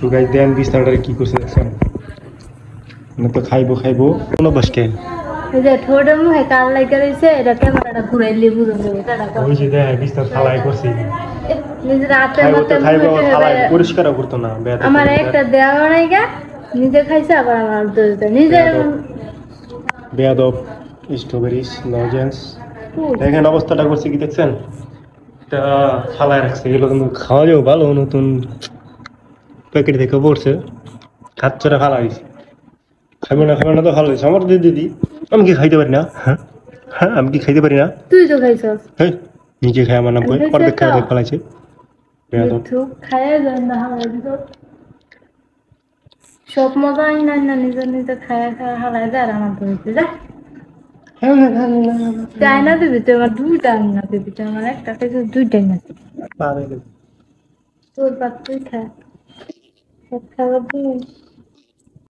তো গাইস দেন বিস্তারটা কি করছে দেখছেন না তো খাইবো খাইবো কোনো বসকে এই যে ঠোঁটের মুখে কাল লাগা রইছে এটা ক্যামেরাটা ঘুরাইলে বুঝো এটা ওই যে দেখ বিস্তার ফালাই করছি নিজের হাতের খাইবো তো মধ্যে খাইবো ফালাই পরিষ্কারও করতো না বেদ আমার একটা দেওয়া নাই গা নিজে খাইছে আবার আমার দোষ দেয় নিজে বেয়াদব স্ট্রবেরিজ লজেন্স দেখেন অবস্থাটা করছে কি দেখছেন এটা ফালাই রাখছে এগুলো কিন্তু খাওয়া যাও ভালো নতুন প্যাকেট থেকে পড়ছে খাচ্ছরা ফালা হয়েছে খাইবো না তো ভালো হয়েছে আমার দিদি আমি কি খাইতে পারি না হ্যাঁ হ্যাঁ আমি কি খাইতে পারি না তুই তো খাইছস হ্যাঁ নিজে খাই আমার নাম করে অর্ধেক খাওয়া দেখ ফেলাইছে খাইয়া যান না হালাই দিত সব মজা না না নিজে নিজে খায়া খায়া হালাই দেয় আর আমার তো হইতে যা চাই না দিবি তুই আমার দুইটা আমি না দিবি তুই আমার একটা খাইছে দুইটাই না তোর বাদ তুই খা খাবার দিবি